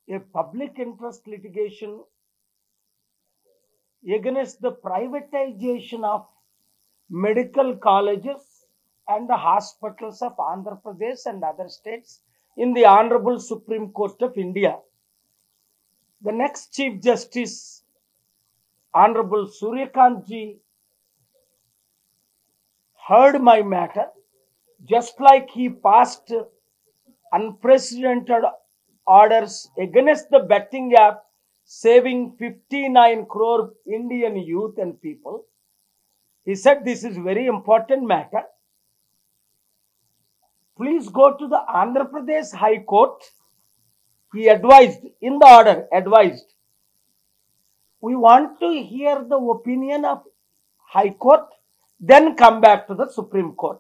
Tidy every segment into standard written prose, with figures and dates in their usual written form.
a public interest litigation against the privatization of medical colleges and the hospitals of Andhra Pradesh and other states in the Honorable Supreme Court of India. The next Chief Justice, Honorable Suryakant ji, heard my matter, just like he passed unprecedented orders against the betting app, saving 59 crore Indian youth and people. He said this is very important matter. Please go to the Andhra Pradesh High Court. He advised, in the order, advised. We want to hear the opinion of High Court, then come back to the Supreme Court.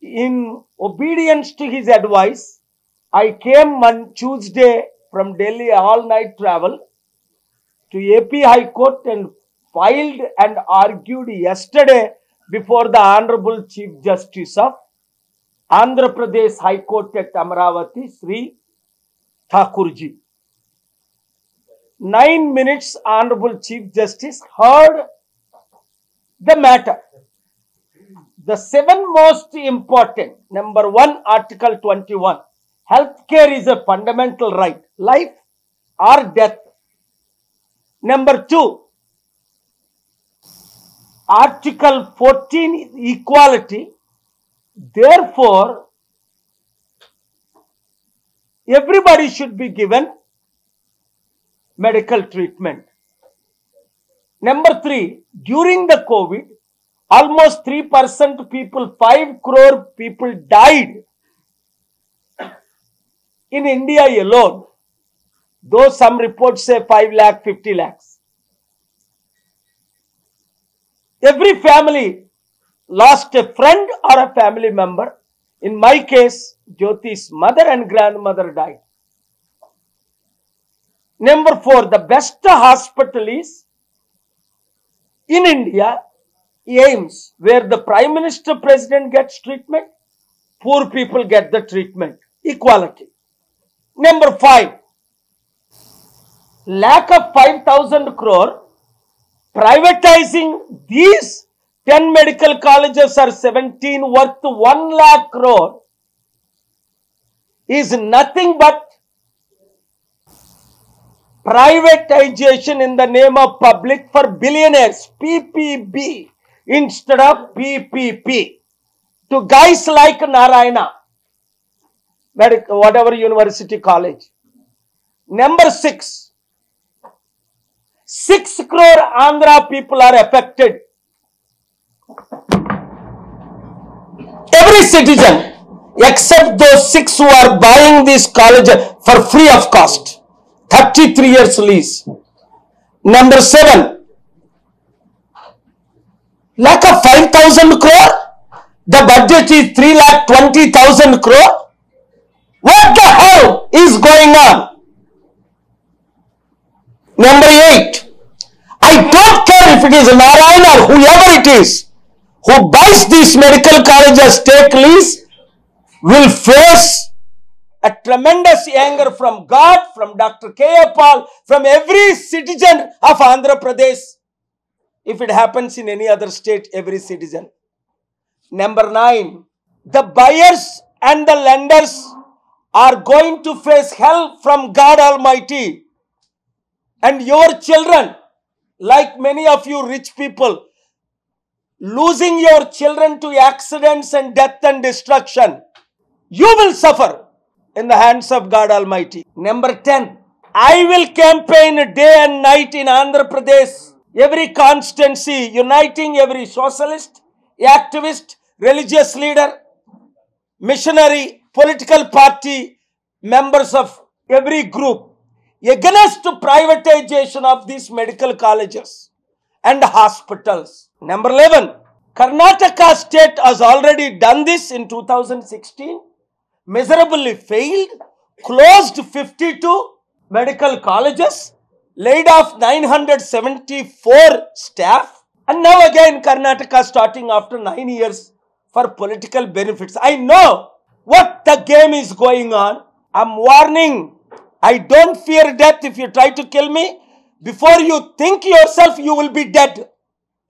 In obedience to his advice, I came on Tuesday from Delhi, all-night travel, to AP High Court and filed and argued yesterday before the Honorable Chief Justice of Andhra Pradesh High Court at Amaravati, Sri Thakurji. 9 minutes, Honorable Chief Justice heard the matter. The 7 most important, number 1, Article 21. Healthcare is a fundamental right, life or death. Number 2, Article 14, equality. Therefore, everybody should be given medical treatment. Number 3, during the COVID, almost 3% people, 5 crore people died in India alone, though some reports say 5 lakh, 50 lakhs. Every family lost a friend or a family member. In my case, Jyoti's mother and grandmother died. Number 4, the best hospital is in India, AIIMS, where the Prime Minister President gets treatment, poor people get the treatment. Equality. Number 5, lack of 5,000 crore, privatizing these 10 medical colleges or 17 worth 1 lakh crore is nothing but privatization in the name of public for billionaires, PPB instead of PPP, to guys like Narayana, whatever university college. Number 6, 6 crore Andhra people are affected. Every citizen except those 6 who are buying these colleges for free of cost. 33 years lease. Number 7, lack of 5,000 crore. The budget is 3,20,000 crore. What the hell is going on? Number 8, I don't care if it is Narayana or whoever it is who buys these medical colleges take lease will face a tremendous anger from God, from Dr. K.A. Paul, from every citizen of Andhra Pradesh. If it happens in any other state, every citizen. Number 9, the buyers and the lenders are going to face hell from God Almighty. And your children, like many of you rich people, losing your children to accidents and death and destruction, you will suffer in the hands of God Almighty. Number 10, I will campaign day and night in Andhra Pradesh, every constituency, uniting every socialist, activist, religious leader, missionary, political party, members of every group, against privatization of these medical colleges and hospitals. Number 11, Karnataka state has already done this in 2016, miserably failed, closed 52 medical colleges, laid off 974 staff, and now again Karnataka starting after 9 years for political benefits. I know what the game is going on. I'm warning. I don't fear death. If you try to kill me, before you think yourself, you will be dead.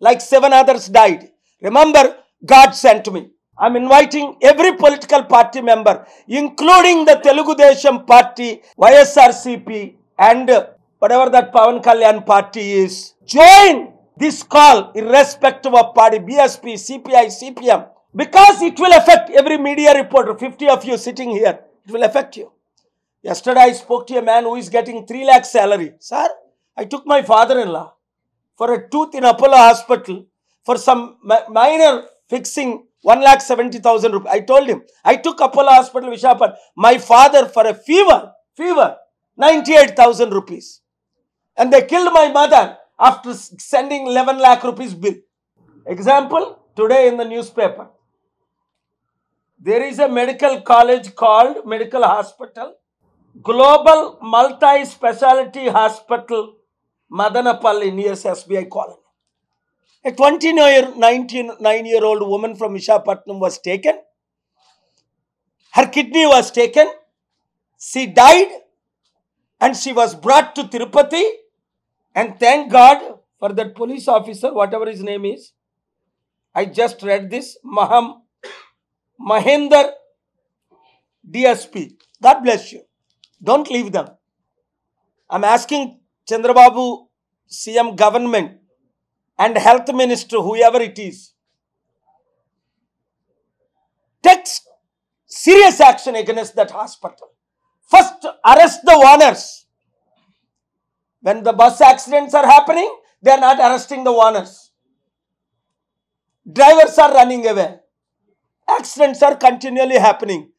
Like 7 others died. Remember, God sent me. I'm inviting every political party member, including the Telugu Desam party, YSRCP, and whatever that Pawan Kalyan party is. Join this call, irrespective of party, BSP, CPI, CPM, because it will affect every media reporter. 50 of you sitting here, it will affect you. Yesterday, I spoke to a man who is getting 3 lakh salary. Sir, I took my father-in-law for a tooth in Apollo Hospital for some minor fixing, 1,70,000 rupees. I told him, I took Apollo Hospital, Vishakhapatnam, my father for a fever, 98,000 rupees. And they killed my mother after sending 11 lakh rupees bill. Example, today in the newspaper, there is a medical college called Medical Hospital, Global Multi-Speciality Hospital, Madanapalli, near SBI colony. A 29-year-old woman from Vishakhapatnam was taken. Her kidney was taken. She died and she was brought to Tirupati. And thank God for that police officer, whatever his name is. I just read this. Mahinder DSP. God bless you. Don't leave them. I'm asking Chandrababu, CM government, and health minister, whoever it is, take serious action against that hospital. First, arrest the owners. When the bus accidents are happening, they are not arresting the owners. Drivers are running away. Accidents are continually happening.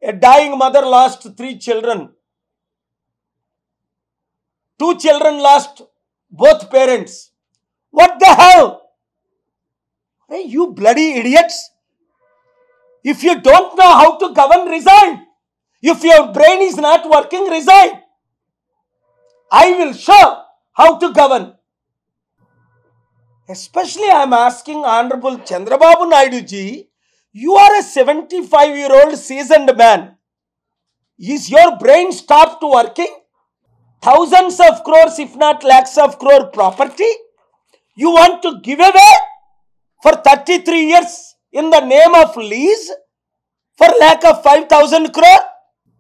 A dying mother lost 3 children. 2 children lost both parents. What the hell? Hey, you bloody idiots. If you don't know how to govern, resign. If your brain is not working, resign. I will show how to govern. Especially I am asking Honorable Chandrababu Naidu ji, you are a 75-year-old seasoned man. Is your brain stopped working? Thousands of crores, if not lakhs of crore property, you want to give away for 33 years in the name of lease for lack of 5,000 crore?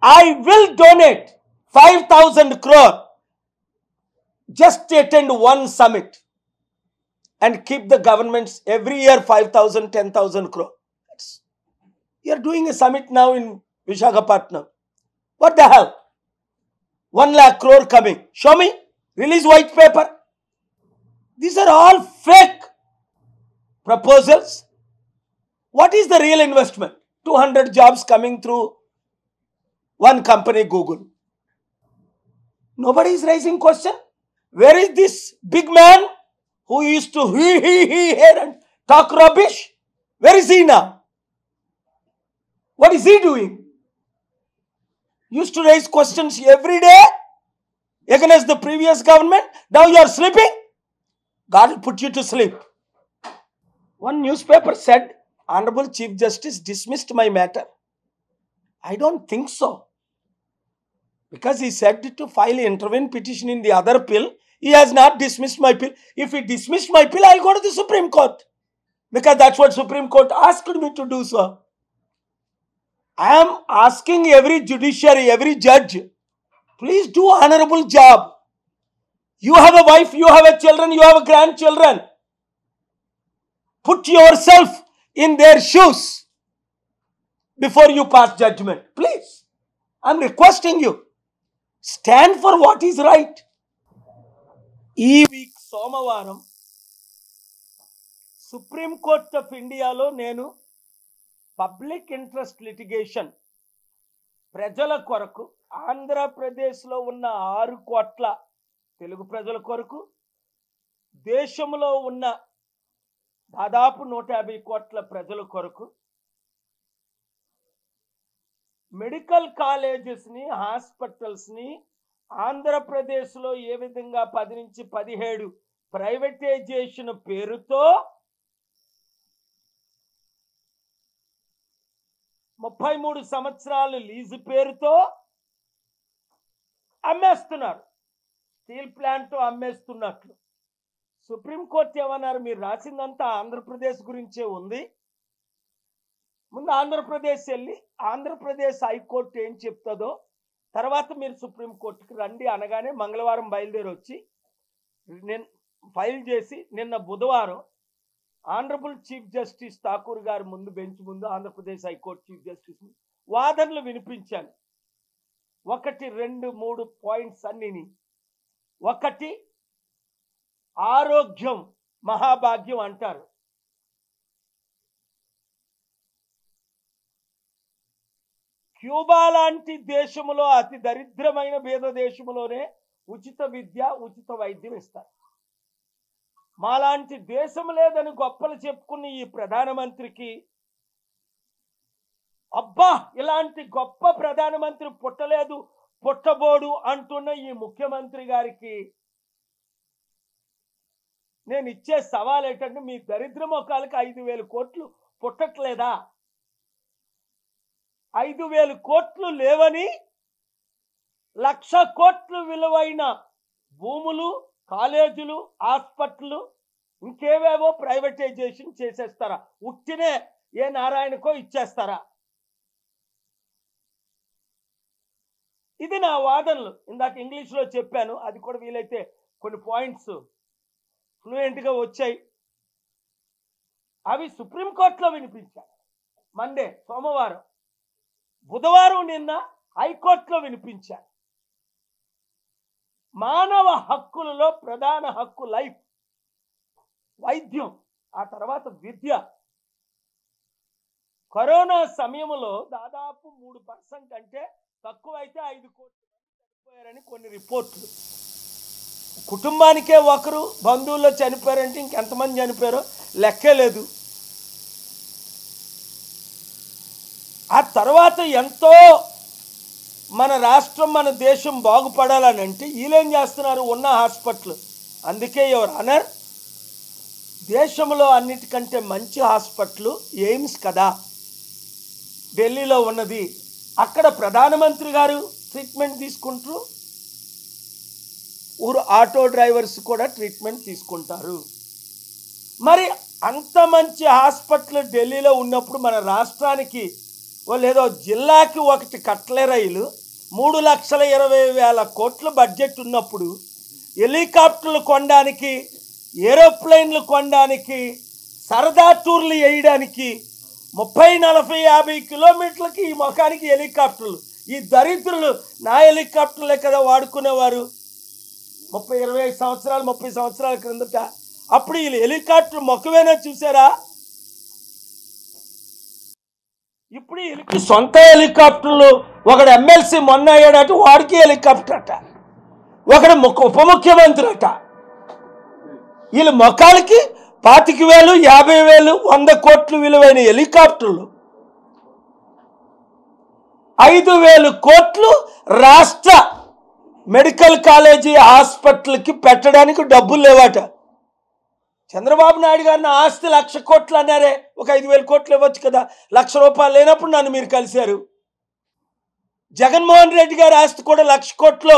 I will donate 5,000 crore. Just attend one summit and keep the governments every year 5,000, 10,000 crore. You are doing a summit now in Vishakhapatnam. What the hell? 1 lakh crore coming. Show me. Release white paper. These are all fake proposals. What is the real investment? 200 jobs coming through one company, Google. Nobody is raising question. Where is this big man who used to he and talk rubbish? Where is he now? What is he doing? Used to raise questions every day against the previous government. Now you are sleeping. God will put you to sleep. One newspaper said, Honorable Chief Justice dismissed my matter. I don't think so. Because he said to file an intervention petition in the other bill. He has not dismissed my bill. If he dismissed my bill, I'll go to the Supreme Court. Because that's what Supreme Court asked me to do so. I am asking every judiciary, every judge, please do honorable job. You have a wife, you have a children, you have grandchildren. Put yourself in their shoes before you pass judgment. Please, I'm requesting you. Stand for what is right. ఈ week సోమవారం supreme court of ఇండియాలో నేను public interest litigation ప్రజల కొరకు ఆంధ్రప్రదేశ్లో ఉన్న 6 కోట్ల తెలుగు ప్రజల కొరకు దేశంలో ఉన్న దాదాపు 150 కోట్ల ప్రజల కొరకు మెడికల్ కాలేజెస్ని హాస్పిటల్స్ని ఆంధ్రప్రదేశ్లో ఏ విధంగా 10 నుంచి 17 ప్రైవేటైజేషన్ పేరుతో 33 సంవత్సరాలు లీజు పేరుతో అమ్మేస్తున్నారు, స్టీల్ ప్లాంట్ అమ్మేస్తున్నట్లు. సుప్రీంకోర్టు ఏమన్నారు, మీరు రాసిందంతా ఆంధ్రప్రదేశ్ గురించే ఉంది, ముందు ఆంధ్రప్రదేశ్ వెళ్ళి ఆంధ్రప్రదేశ్ హైకోర్టు ఏం చెప్తుందో తర్వాత మీరు సుప్రీంకోర్టుకి రండి అనగానే మంగళవారం బయలుదేరి వచ్చి నేను ఫైల్ చేసి నిన్న బుధవారం ఆనరబుల్ చీఫ్ జస్టిస్ ఠాకూర్ గారు ముందు బెంచ్ ముందు ఆంధ్రప్రదేశ్ హైకోర్టు చీఫ్ జస్టిస్ వాదనలు వినిపించాను. 1, 2, 3 పాయింట్స్ అన్నిని. 1, ఆరోగ్యం మహాభాగ్యం అంటారు. క్యూబా లాంటి దేశంలో, అతి దరిద్రమైన పేద దేశంలోనే ఉచిత విద్య, ఉచిత వైద్యం ఇస్తారు. మాలాంటి దేశం లేదని గొప్పలు చెప్పుకున్న ఈ ప్రధానమంత్రికి, అబ్బా ఇలాంటి గొప్ప ప్రధానమంత్రి పుట్టలేదు, పుట్టబోడు అంటున్న ఈ ముఖ్యమంత్రి గారికి నేను ఇచ్చే సవాల్ ఏంటంటే, మీ దరిద్ర మొఖాలకు 5,000 కోట్లు పుట్టట్లేదా? 5,000 కోట్లు లేవని 1,00,000 కోట్లు విలువైన భూములు, కాలేజీలు, హాస్పిటల్, ఇంకేవేవో ప్రైవేటైజేషన్ చేసేస్తారా? ఉట్టినే ఏ నారాయణకో ఇచ్చేస్తారా? ఇది నా వాదనలు. ఇందాక ఇంగ్లీష్లో చెప్పాను, అది కూడా వీలైతే కొన్ని పాయింట్స్ ఫ్లూయెంట్గా వచ్చాయి, అవి సుప్రీంకోర్టులో వినిపించాను. మండే, సోమవారం, బుధవారం నిన్న హైకోర్టులో వినిపించాను. మానవ హక్కులలో ప్రధాన హక్కు లైఫ్, వైద్యం, ఆ తర్వాత విద్య. కరోనా సమయంలో దాదాపు 3% అంటే తక్కువైతే 5 కోట్ల మంది చనిపోయారని కొన్ని రిపోర్ట్లు. కుటుంబానికే ఒకరు, బంధువుల్లో చనిపోయారంటే ఇంకెంతమంది చనిపోయారో లెక్కే లేదు. ఆ తర్వాత ఎంతో మన రాష్ట్రం, మన దేశం బాగుపడాలని అంటే వీళ్ళేం చేస్తున్నారు, ఉన్న హాస్పిటల్. అందుకే ఎవరు అనర్ దేశంలో అన్నిటికంటే మంచి హాస్పిటల్ ఎయిమ్స్ కదా, ఢిల్లీలో ఉన్నది. అక్కడ ప్రధానమంత్రి గారు ట్రీట్మెంట్ తీసుకుంటారు, ఊరు ఆటో డ్రైవర్స్ కూడా ట్రీట్మెంట్ తీసుకుంటారు. మరి అంత మంచి హాస్పిటల్ ఢిల్లీలో ఉన్నప్పుడు మన రాష్ట్రానికి లేదో జిల్లాకి ఒకటి కట్లే రైలు 3,20,000 కోట్ల బడ్జెట్ ఉన్నప్పుడు హెలికాప్టర్లు కొనడానికి, ఏరోప్లేన్లు కొనడానికి, సరదా టూర్లు వేయడానికి 30, 40, 50 కిలోమీటర్లకి ఈ ముఖానికి హెలికాప్టర్లు. ఈ దరిద్రులు నా హెలికాప్టర్లే కదా వాడుకునేవారు 30, 25 సంవత్సరాలు, 30 సంవత్సరాల క్రిందట. అప్పుడు వీళ్ళు హెలికాప్టర్ మొక్కవేనా చూసారా? ఇప్పుడు వీళ్ళకి సొంత హెలికాప్టర్లు. ఒకడు ఎమ్మెల్సీ మొన్న అయ్యాడట, వాడికి హెలికాప్టర్ అట, ఒకడు ఉప ముఖ్యమంత్రి అట. వీళ్ళ మొక్కలకి 25,000, 50,000, 100 కోట్లు విలువైన హెలికాప్టర్లు. 5,000 కోట్లు రాష్ట్ర మెడికల్ కాలేజీ హాస్పిటల్కి పెట్టడానికి డబ్బులు లేవాట. చంద్రబాబు నాయుడు గారిని ఆస్తి 1,00,000 కోట్లు అన్నారే, ఒక 5,000 కోట్లు ఇవ్వచ్చు కదా. 1,00,000 రూపాయలు లేనప్పుడు నన్ను మీరు కలిశారు. జగన్మోహన్ రెడ్డి గారి ఆస్తి కూడా 1,00,000 కోట్లు,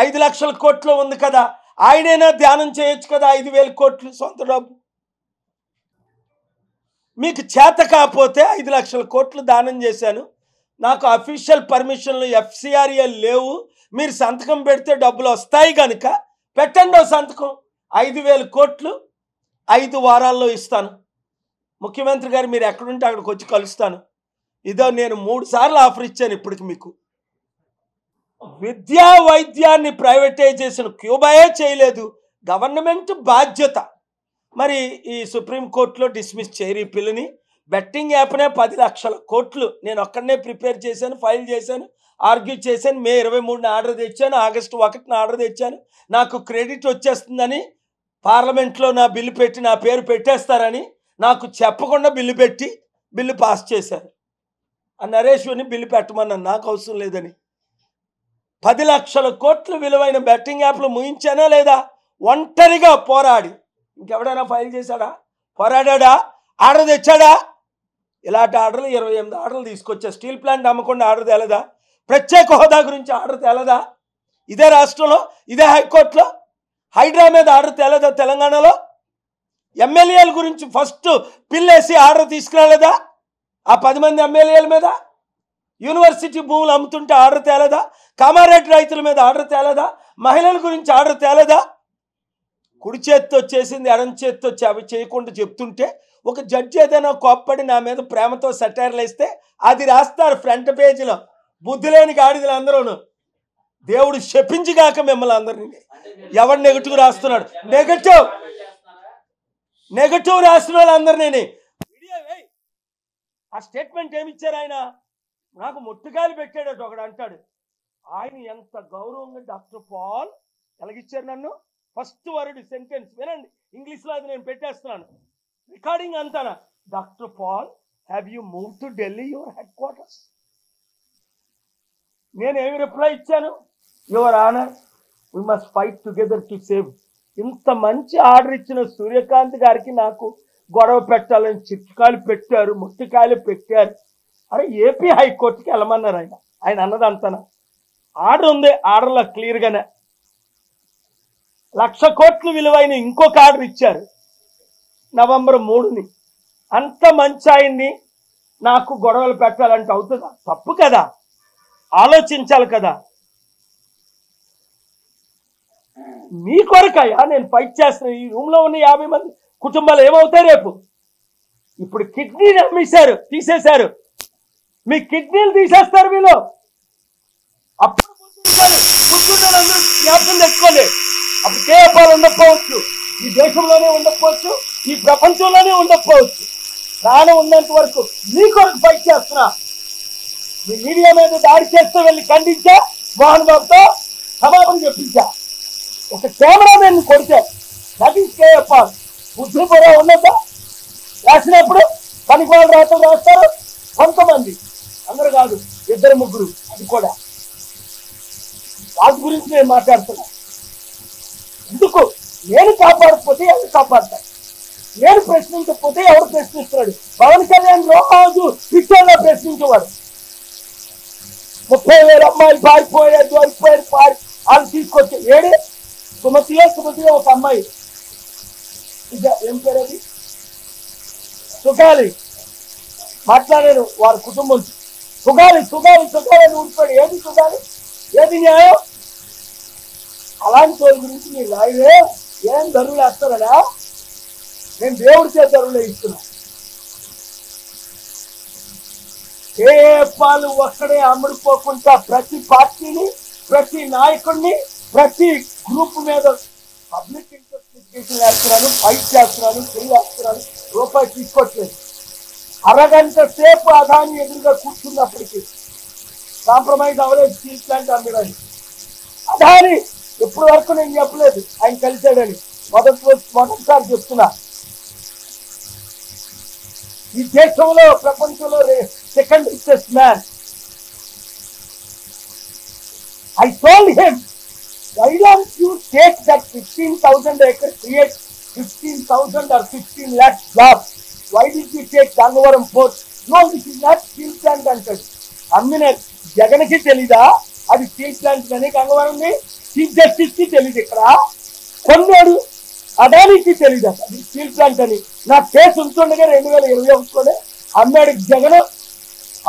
5,00,000 కోట్లు ఉంది కదా. ఆయనైనా ధ్యానం చేయొచ్చు కదా 5,000 కోట్లు సొంత డబ్బు. మీకు చేత కాకపోతే 5,00,000 కోట్లు దానం చేశాను, నాకు అఫీషియల్ పర్మిషన్లు FCRA లేవు, మీరు సంతకం పెడితే డబ్బులు వస్తాయి కనుక పెట్టండి సంతకం. 5,000 కోట్లు 5 వారాల్లో ఇస్తాను. ముఖ్యమంత్రి గారు మీరు ఎక్కడుంటే అక్కడికి వచ్చి కలుస్తాను. ఇదో నేను 3 సార్లు ఆఫర్ ఇచ్చాను ఇప్పటికి మీకు. విద్యా వైద్యాన్ని ప్రైవేటైజేషన్ క్యూబాయే చేయలేదు, గవర్నమెంట్ బాధ్యత. మరి ఈ సుప్రీంకోర్టులో డిస్మిస్ చేయరు ఈ పిల్లని. బెట్టింగ్ యాప్నే 10 లక్షల కోట్లు నేను ఒక్కడనే ప్రిపేర్ చేశాను, ఫైల్ చేశాను, ఆర్గ్యూ చేశాను. మే 23న ఆర్డర్ తెచ్చాను, ఆగస్టు 1న ఆర్డర్ తెచ్చాను. నాకు క్రెడిట్ వచ్చేస్తుందని పార్లమెంట్లో నా బిల్లు పెట్టి నా పేరు పెట్టేస్తారని నాకు చెప్పకుండా బిల్లు పెట్టి బిల్లు పాస్ చేశారు. ఆ నరేష్ని బిల్లు పెట్టమన్నాను, నాకు అవసరం లేదని. 10 లక్షల కోట్లు విలువైన బెట్టింగ్ యాప్లు ముయించానా లేదా? ఒంటరిగా పోరాడి. ఇంకెవడైనా ఫైల్ చేశాడా? పోరాడా? ఆర్డర్ తెచ్చాడా? ఇలాంటి ఆర్డర్లు 28 ఆర్డర్లు తీసుకొచ్చా. స్టీల్ ప్లాంట్ అమ్మకుండా ఆర్డర్ తేలదా? ప్రత్యేక హోదా గురించి ఆర్డర్ తేలదా? ఇదే రాష్ట్రంలో, ఇదే హైకోర్టులో హైడ్రా మీద ఆర్డర్ తేలేదా? తెలంగాణలో ఎమ్మెల్యేల గురించి ఫస్ట్ పిల్లేసి ఆర్డర్ తీసుకురాలేదా? ఆ 10 మంది ఎమ్మెల్యేల మీద యూనివర్సిటీ భూములు అమ్ముతుంటే ఆర్డర్ తేలేదా? కామారెడ్డి రైతుల మీద ఆర్డర్ తేలేదా? మహిళల గురించి ఆర్డర్ తేలేదా? కుడి చేత్తో చేసింది ఎడం చేత్తో అవి చేయకుండా చెప్తుంటే ఒక జడ్జి ఏదైనా కోప్పడి నా మీద ప్రేమతో సెటైర్లు వేస్తే అది రాస్తారు ఫ్రంట్ పేజీలో. బుద్ధి లేని గాడిదలు అందరూను. దేవుడు శపించిగాక మిమ్మల్ని అందరినీ. ఎవరు నెగటివ్ రాస్తున్నాడు? నెగటివ్ రాసిన వాళ్ళందరినీ ఆ స్టేట్మెంట్ ఏమిచ్చారు ఆయన? నాకు ముట్టుకాయలు పెట్టాడట ఒకడు అంటాడు. ఆయన ఎంత గౌరవంగా డాక్టర్ పాల్ ఎలాగిచ్చారు నన్ను. ఫస్ట్ వర్డ్ సెంటెన్స్ వినండి, ఇంగ్లీష్లో అది నేను పెట్టేస్తున్నాను, రికార్డింగ్ అంతానా. Doctor Paul, have you move to Delhi your headquarters? నేనేమి రిప్లై ఇచ్చాను? Your honour, we must fight together to save. ఇంత మంచి ఆర్డర్ ఇచ్చిన సూర్యకాంత్ గారికి నాకు గొడవ పెట్టాలని చిట్కాయలు పెట్టారు, ముట్టికాయలు పెట్టారు. అరే ఏపీ హైకోర్టుకి వెళ్ళమన్నారు ఆయన అన్నది అంతనా? ఆర్డర్ ఉంది, ఆర్డర్లో క్లియర్గానే 1,00,000 కోట్లు విలువైన ఇంకొక ఆర్డర్ ఇచ్చారు నవంబర్ 3ని. అంత మంచి ఆయన్ని నాకు గొడవలు పెట్టాలంటే అవుతుందా? తప్పు కదా, ఆలోచించాలి కదా. మీ కొరకయ్యా నేను ఫైట్ చేస్తున్నా. ఈ రూమ్లో ఉన్న 50 మంది కుటుంబాలు ఏమవుతాయి రేపు? ఇప్పుడు కిడ్నీని అమ్మేశారు, తీసేశారు. మీ కిడ్నీలు తీసేస్తారు వీళ్ళు. అప్పుడు అందరూ జ్ఞాపకం తెచ్చుకోండి. అప్పుడు కేపాలు ఉండకపోవచ్చు, ఈ దేశంలోనే ఉండకపోవచ్చు, ఈ ప్రపంచంలోనే ఉండకపోవచ్చు. ప్రాణం ఉన్నంత వరకు మీ కొరకు ఫైట్ చేస్తున్నా. మీ మీడియా మీద దాడి చేస్తూ వెళ్ళి ఖండించా, మోహన్ బాబుతో క్షమాపణ చెప్పించా. ఒక కెమెరామెన్ కొడితే అది కేపాల్ బుద్ధి కూడా ఉన్నదా? రాసినప్పుడు పనికి వాళ్ళు రాతలు రాస్తారు కొంతమంది, అందరూ కాదు, 2-3. అది కూడా వాటి గురించి నేను మాట్లాడుతున్నా. ఎందుకు నేను కాపాడకపోతే ఎవరు కాపాడతారు? నేను ప్రశ్నించకపోతే ఎవరు ప్రశ్నిస్తున్నాడు? పవన్ కళ్యాణ్ రోజు పిచ్చోళ్ళ ప్రశ్నించేవాడు. 30,000 అమ్మాయిలు పారిపోయారు, వాళ్ళు తీసుకొచ్చి ఏడే సుమతిలో ఒక అమ్మాయి, ఏం పేరు అది, సుగాలి, మాట్లాడారు వారి కుటుంబం. సుగాలి అని ఊడిపోయాడు. ఏది సుగాలి? ఏది న్యాయం? అలాంటి వాళ్ళ గురించి మీరు లాయరే ఏం ధరువులు వేస్తారా? నేను దేవుడి చేత ధరువులు ఇస్తున్నా. ఏ పాలు ఒక్కడే అమ్ముడుపోకుండా ప్రతి పార్టీని, ప్రతి నాయకుడిని, ప్రతి గ్రూప్ మీద పబ్లిక్ ఇంట్రెస్ట్ వేస్తున్నాను, ఫైట్ చేస్తున్నాను, చేస్తున్నాను. రూపాయి తీసుకోవట్లేదు. అరగంట సేపు అదాని ఎదురుగా కూర్చున్నప్పటికీ కాంప్రమైజ్ అవ్వలేదు స్టీల్ ప్లాంట్ అమ్మడానికి. అదాని ఎప్పటి వరకు నేను చెప్పలేదు ఆయన కలిశాడని, మొదటిసారి చెప్తున్నా. ఈ దేశంలో ప్రపంచంలో second richest man. I told him, why don't you take that 15,000 acres, create 15,000 or 15 lakh jobs? Why did you take Gangavaram port? No, this is not steel plant అంటాడు. అమ్మిన జగన్కి తెలీదా అది స్టీల్ ప్లాంట్ అని? గంగవరంని చీఫ్ జస్టిస్ కి తెలీదు. ఇక్కడ కొన్నాడు అదానికి తెలీదు అది స్టీల్ ప్లాంట్ అని. నా కేసు ఉంటుండగా 2021లోనే అమ్మాడు జగన్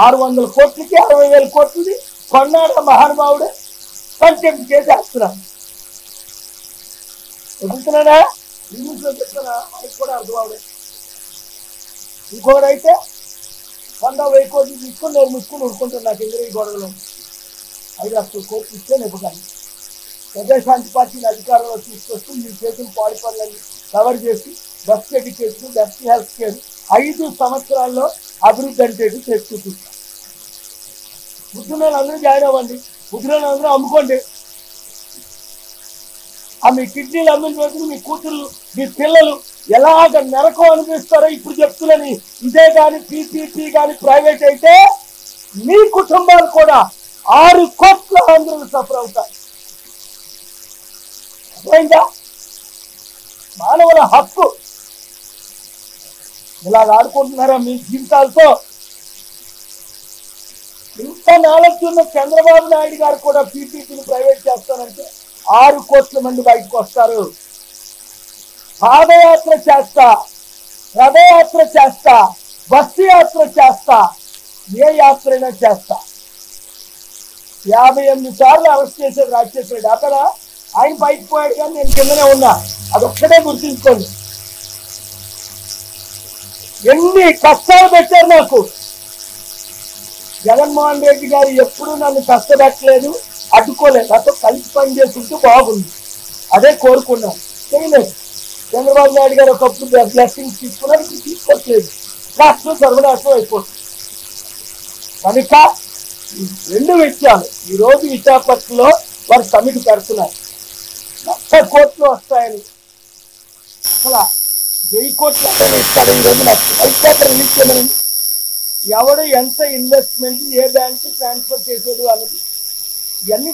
600 కోట్లకి 60,000 కోట్లది కొన్నాడు మహానుభావుడు. కంటెంప్ట్ కేసు వేస్తున్నాను. చెప్తున్నానా? ఇంగ్లీష్లో చెప్తున్నా, మనకి కూడా అర్థమవుడే. ఇంకొకడైతే 100,000 కోట్లు తీసుకొని నేను ముసుకుని ఊరుకుంటాను. నాకు ఎదురు ఈ గొడవలో 5 లక్షల కోట్లు ఇస్తే నెప్పుతాను. ప్రజాశాంతి పార్టీని అధికారంలో తీసుకొస్తూ మీ చేతులు పాడి పనులని కవర్ చేసి best education, best health care 5 సంవత్సరాల్లో అభివృద్ధి అంటే చేసి చూపిస్తాను. బుద్ధులను అందరూ జాయిన్ అవ్వండి, బుద్ధులను అందరూ అమ్ముకోండి. మీ కిడ్నీలు అమ్మిన రోజులు మీ కూతుళ్ళు, మీ పిల్లలు ఎలాగ నరకం అనిపిస్తారో ఇప్పుడు చెప్తున్నాను. ఇదే కానీ పీపీపీ కానీ ప్రైవేట్ అయితే మీ కుటుంబాలు కూడా 6 కోట్ల ఆంధ్రులు సఫర్ అవుతారు. అర్థమైందా? మానవుల హక్కు ఇలాగ ఆడుకుంటున్నారా మీ జీవితాలతో? ఇంత నాలెడ్జ్ ఉన్న చంద్రబాబు నాయుడు గారు కూడా పీపీపీని ప్రైవేట్ చేస్తానంటే 6 కోట్ల మంది బయటకు వస్తారు. పాదయాత్ర చేస్తా, రథయాత్ర చేస్తా, బస్సు యాత్ర చేస్తా, ఏ యాత్ర అయినా చేస్తా. 58 సార్లు అరెస్ట్ చేశారు రాజశేఖర రెడ్డి. అక్కడ ఆయన బయటకు పోయాడు కానీ నేను కిందనే ఉన్నా. అదొక్కడే గుర్తుంచుకోండి. ఎన్ని కష్టాలు పెట్టారు నాకు. జగన్మోహన్ రెడ్డి గారు ఎప్పుడు నన్ను కష్టపెట్టలేదు, అడ్డుకోలేదు. నాతో కలిసి పనిచేస్తుంటే బాగుంది, అదే కోరుకున్నాను. చేయలేదు. చంద్రబాబు నాయుడు గారు ఒకప్పుడు బ్లెస్సింగ్స్ తీసుకున్నారు, ఇప్పుడు తీసుకోవట్లేదు. రాష్ట్రం సర్వనాశనం అయిపోతుంది. కనుక ఈ 2 విషయాలు ఈరోజు విశాఖపట్నంలో వారు సమితి పెడుతున్నారు. 1,00,000 కోట్లు వస్తాయని, అసలు 1000 కోట్లు ఇస్తారు. ఈరోజు నాకు వైట్ పేపర్ రిలీజ్ చేయమని, ఎవడు ఎంత ఇన్వెస్ట్మెంట్ ఏ బ్యాంకు ట్రాన్స్ఫర్ చేసేది అన్నది ఇవన్నీ